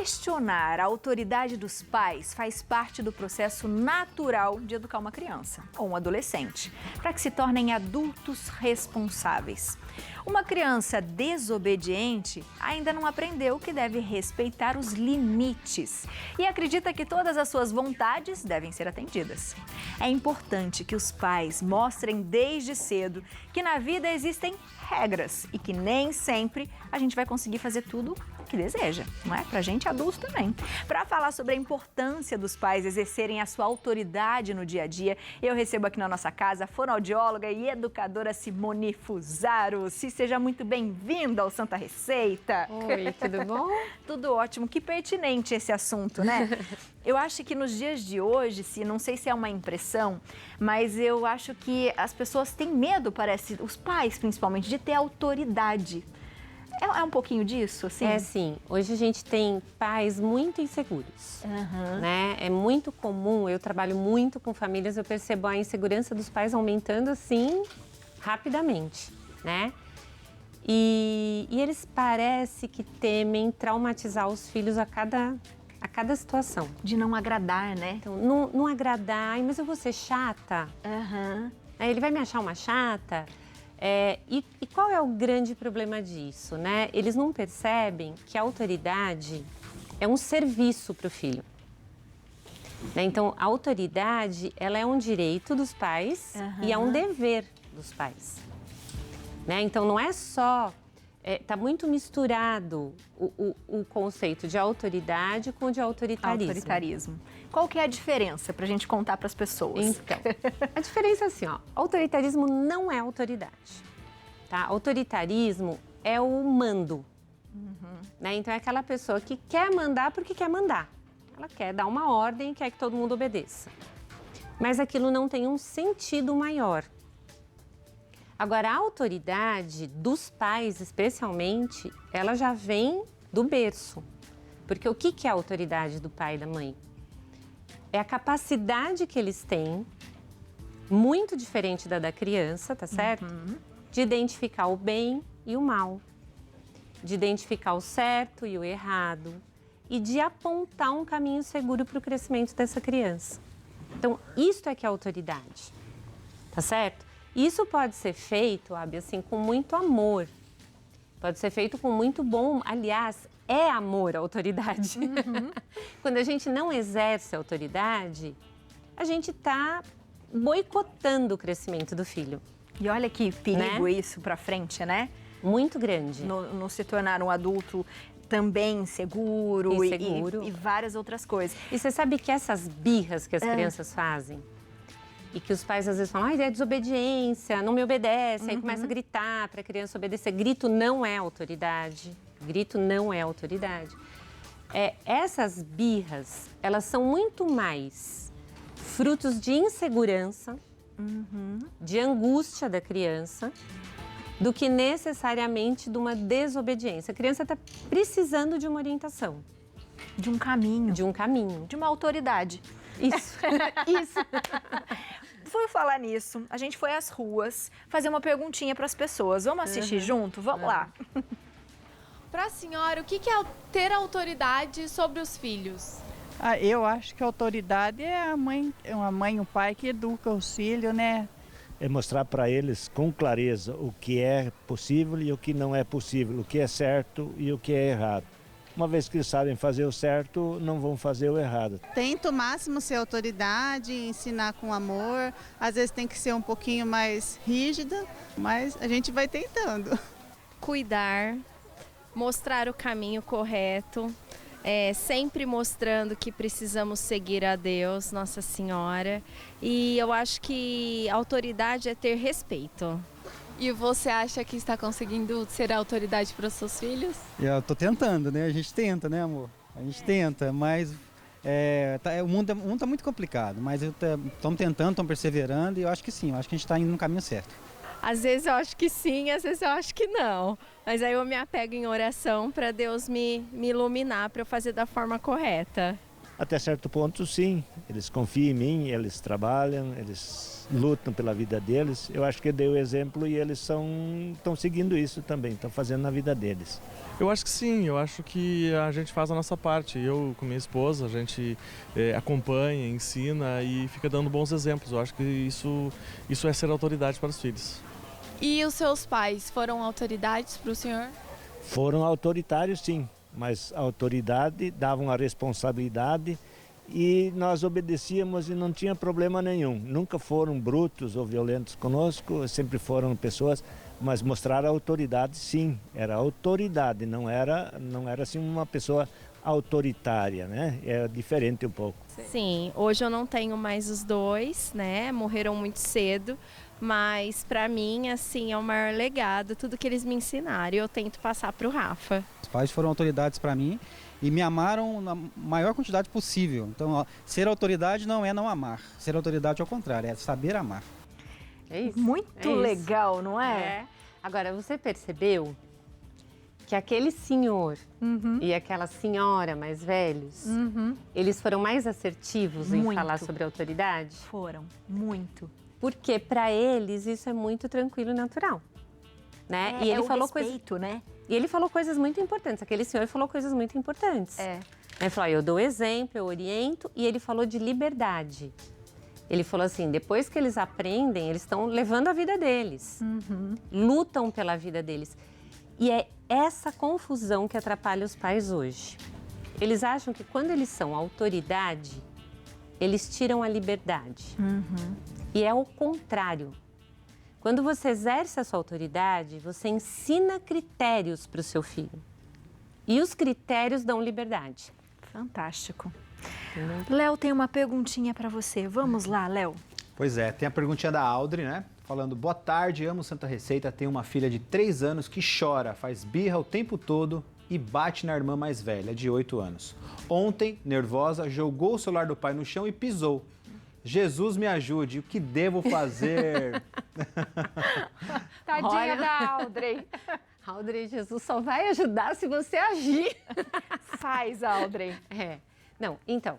Questionar a autoridade dos pais faz parte do processo natural de educar uma criança ou um adolescente, para que se tornem adultos responsáveis. Uma criança desobediente ainda não aprendeu que deve respeitar os limites e acredita que todas as suas vontades devem ser atendidas. É importante que os pais mostrem desde cedo que na vida existem regras e que nem sempre a gente vai conseguir fazer tudo o que deseja, não é? Pra gente adulto também. Para falar sobre a importância dos pais exercerem a sua autoridade no dia a dia, eu recebo aqui na nossa casa a fonoaudióloga e educadora Simone Fusaro. Seja muito bem-vinda ao Santa Receita. Oi, tudo bom? Tudo ótimo, que pertinente esse assunto, né? Eu acho que nos dias de hoje, não sei se é uma impressão, mas eu acho que as pessoas têm medo, parece, os pais principalmente, de ter autoridade. É um pouquinho disso, assim? É sim. Hoje a gente tem pais muito inseguros, né? É muito comum, eu trabalho muito com famílias, eu percebo a insegurança dos pais aumentando assim, rapidamente, né? E eles parece que temem traumatizar os filhos a cada situação. De não agradar, né? Então, não agradar, ai, mas eu vou ser chata. Aí ele vai me achar uma chata. E qual é o grande problema disso, né? Eles não percebem que a autoridade é um serviço para o filho. Né? Então, a autoridade, ela é um direito dos pais e é um dever dos pais. Né? Então, não é só... Está muito misturado o conceito de autoridade com o de autoritarismo. Qual que é a diferença para a gente contar para as pessoas? Então, a diferença é assim, ó, autoritarismo não é autoridade. Tá? Autoritarismo é o mando. Né? Então, é aquela pessoa que quer mandar porque quer mandar. Ela quer dar uma ordem e quer que todo mundo obedeça. Mas aquilo não tem um sentido maior. Agora, a autoridade dos pais, especialmente, ela já vem do berço. Porque o que é a autoridade do pai e da mãe? É a capacidade que eles têm, muito diferente da criança, tá certo? De identificar o bem e o mal. De identificar o certo e o errado. E de apontar um caminho seguro para o crescimento dessa criança. Então, isto é que é autoridade, tá certo? Isso pode ser feito, Abi, assim, com muito amor. Pode ser feito com muito bom... Aliás, é amor a autoridade. Quando a gente não exerce a autoridade, a gente está boicotando o crescimento do filho. E olha que perigo isso para frente, né? Muito grande. No se tornar um adulto também inseguro e várias outras coisas. E você sabe que essas birras que as crianças fazem... E que os pais às vezes falam, é desobediência, não me obedece, aí começa a gritar para a criança obedecer. Grito não é autoridade, grito não é autoridade. Essas birras, elas são muito mais frutos de insegurança, de angústia da criança, do que necessariamente de uma desobediência. A criança está precisando de uma orientação. De um caminho. De um caminho. De uma autoridade. Isso, isso. Por falar nisso, a gente foi às ruas fazer uma perguntinha para as pessoas. Vamos assistir junto? Vamos lá. Para a senhora, o que é ter autoridade sobre os filhos? Eu acho que a autoridade é uma mãe e um pai que educa os filhos, né? É mostrar para eles com clareza o que é possível e o que não é possível, o que é certo e o que é errado. Uma vez que eles sabem fazer o certo, não vão fazer o errado. Tento o máximo ser autoridade, ensinar com amor. Às vezes tem que ser um pouquinho mais rígida, mas a gente vai tentando. Cuidar, mostrar o caminho correto, sempre mostrando que precisamos seguir a Deus, Nossa Senhora. E eu acho que autoridade é ter respeito. E você acha que está conseguindo ser autoridade para os seus filhos? Eu tô tentando, né? A gente tenta, né, amor? A gente tenta, mas o mundo tá muito complicado. Mas estamos tentando, estamos perseverando e eu acho que sim, eu acho que a gente está indo no caminho certo. Às vezes eu acho que sim, às vezes eu acho que não. Mas aí eu me apego em oração para Deus me iluminar, para eu fazer da forma correta. Até certo ponto, sim. Eles confiam em mim, eles trabalham, eles lutam pela vida deles. Eu acho que eu dei o exemplo e eles estão seguindo isso também, estão fazendo na vida deles. Eu acho que sim, eu acho que a gente faz a nossa parte. Eu com minha esposa, a gente acompanha, ensina e fica dando bons exemplos. Eu acho que isso é ser autoridade para os filhos. E os seus pais foram autoridades para o senhor? Foram autoritários, sim, mas a autoridade davam a responsabilidade e nós obedecíamos e não tinha problema nenhum. Nunca foram brutos ou violentos conosco, sempre foram pessoas, mas mostraram a autoridade, sim, era autoridade, não era assim uma pessoa autoritária, né? É diferente um pouco. Sim, hoje eu não tenho mais os dois, né? Morreram muito cedo, mas para mim, assim, é o maior legado, tudo que eles me ensinaram. Eu tento passar para o Rafa. Os pais foram autoridades para mim e me amaram na maior quantidade possível. Então, ó, ser autoridade não é não amar. Ser autoridade, ao contrário, é saber amar. É isso. Muito é isso. legal, não é? Agora, você percebeu que aquele senhor e aquela senhora mais velhos, eles foram mais assertivos em Muito. falar sobre autoridade? Foram, muito. Porque para eles isso é muito tranquilo e natural, né? E ele o falou respeito, né? E ele falou coisas muito importantes. Aquele senhor falou coisas muito importantes. Ele falou, eu dou exemplo, eu oriento, e ele falou de liberdade. Ele falou assim, depois que eles aprendem, eles estão levando a vida deles, lutam pela vida deles. E é essa confusão que atrapalha os pais hoje. Eles acham que quando eles são autoridade, eles tiram a liberdade. E é o contrário. Quando você exerce a sua autoridade, você ensina critérios para o seu filho. E os critérios dão liberdade. Fantástico. Léo tem uma perguntinha para você. Vamos lá, Léo. Pois é, tem a perguntinha da Audrey, né? Falando, boa tarde, amo Santa Receita, tenho uma filha de 3 anos que chora, faz birra o tempo todo e bate na irmã mais velha, de 8 anos. Ontem, nervosa, jogou o celular do pai no chão e pisou. Jesus me ajude, o que devo fazer? Tadinha da Audrey. Audrey, Jesus só vai ajudar se você agir. Faz, Audrey. Não, então,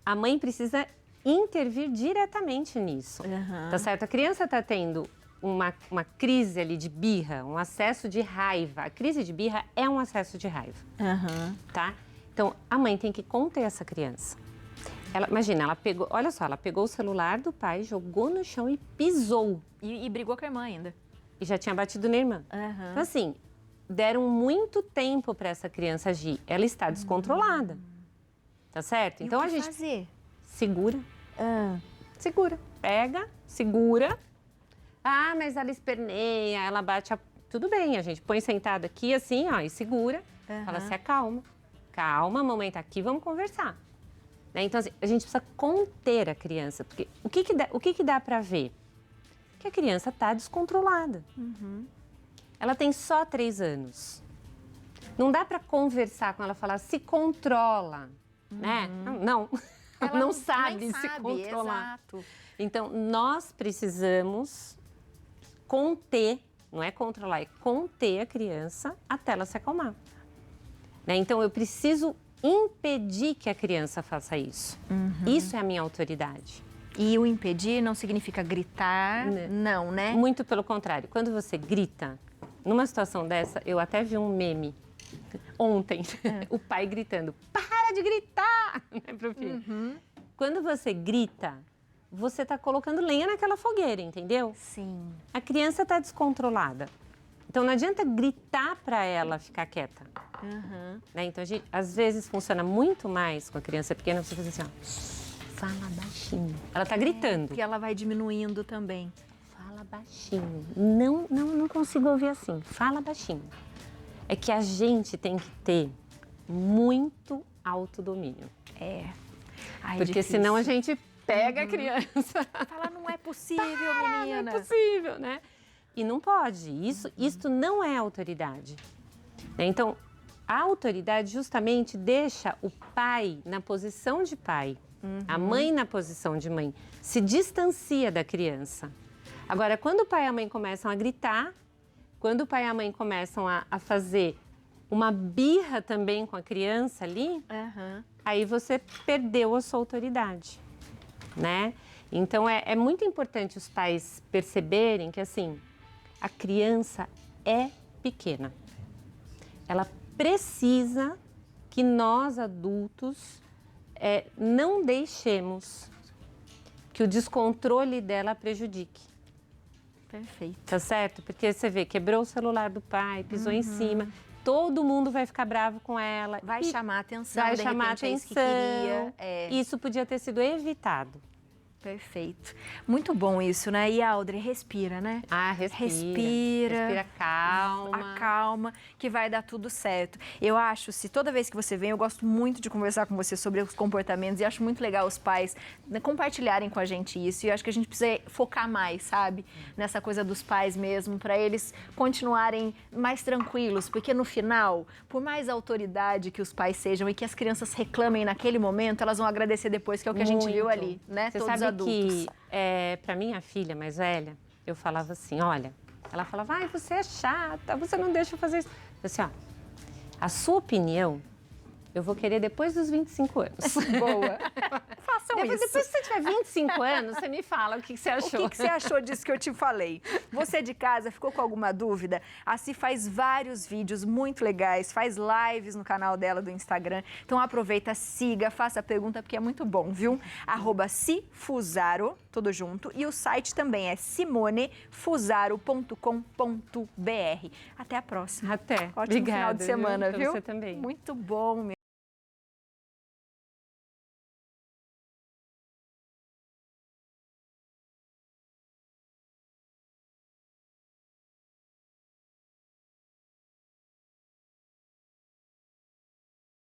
a mãe precisa intervir diretamente nisso, tá certo? A criança está tendo uma crise ali de birra, um acesso de raiva. A crise de birra é um acesso de raiva, tá? Então, a mãe tem que conter essa criança. Imagina, ela pegou, olha só, ela pegou o celular do pai, jogou no chão e pisou. E brigou com a irmã ainda. E já tinha batido na irmã. Então, assim, deram muito tempo para essa criança agir. Ela está descontrolada, tá certo? Então, a gente fazer? Segura. Segura. Pega, segura. Ah, mas ela esperneia, ela bate a... Tudo bem, a gente põe sentado aqui assim, ó, e segura. Fala, se acalma. Calma, a mamãe tá aqui, vamos conversar. Né? Então, assim, a gente precisa conter a criança. Porque o que dá para ver? Que a criança tá descontrolada. Ela tem só 3 anos. Não dá para conversar com ela, falar, se controla, né? Não. Ela não sabe se controlar. Exato. Então, nós precisamos conter, não é controlar, é conter a criança até ela se acalmar. Né? Então, eu preciso impedir que a criança faça isso. Isso é a minha autoridade. E o impedir não significa gritar, não, né? Muito pelo contrário. Quando você grita, numa situação dessa, eu até vi um meme ontem, o pai gritando, para de gritar, né, pro filho. Quando você grita, você está colocando lenha naquela fogueira, entendeu? Sim. A criança está descontrolada. Então, não adianta gritar para ela ficar quieta. Né? Então, às vezes, funciona muito mais com a criança pequena, você faz assim, ó, fala baixinho. Ela está gritando. Que ela vai diminuindo também. Fala baixinho. Não consigo ouvir assim. Fala baixinho. É que a gente tem que ter muito autodomínio. Ai, porque difícil. senão a gente pega a criança. Fala, não é possível, menina. Não é possível, né? E não pode. Isso não é autoridade. Então, a autoridade justamente deixa o pai na posição de pai, a mãe na posição de mãe, se distancia da criança. Agora, quando o pai e a mãe começam a gritar, quando o pai e a mãe começam a fazer uma birra também com a criança ali, aí você perdeu a sua autoridade, né? Então, é muito importante os pais perceberem que, assim, a criança é pequena. Ela precisa que nós, adultos, não deixemos que o descontrole dela prejudique. Perfeito. Tá certo? Porque você vê, quebrou o celular do pai, pisou em cima, todo mundo vai ficar bravo com ela. Vai chamar a atenção, vai de chamar a repente, é isso atenção. que queria. Isso podia ter sido evitado. Perfeito. Muito bom isso, né? E Audrey, respira, né? Respira. Respira calma. Acalma, que vai dar tudo certo. Eu acho, se toda vez que você vem, eu gosto muito de conversar com você sobre os comportamentos e acho muito legal os pais compartilharem com a gente isso. E eu acho que a gente precisa focar mais, sabe? Nessa coisa dos pais mesmo, para eles continuarem mais tranquilos, porque no final, por mais autoridade que os pais sejam e que as crianças reclamem naquele momento, elas vão agradecer depois, que é o que a gente viu ali, né? Você Todos sabe adultos. que, para minha filha mais velha, eu falava assim, olha, ela falava, ai, você é chata, você não deixa eu fazer isso. Eu assim, ó, a sua opinião, eu vou querer depois dos 25 anos. Boa. Façam isso. Depois que você tiver 25 anos, você me fala o que você achou. O que você achou disso que eu te falei? Você de casa ficou com alguma dúvida? A Si faz vários vídeos muito legais, faz lives no canal dela do Instagram. Então aproveita, siga, faça a pergunta, porque é muito bom, viu? @sifusaro, tudo junto. E o site também é simonefusaro.com.br. Até a próxima. Até. Ótimo Obrigada, final de semana, viu? viu? Pra você também. Muito bom, meu.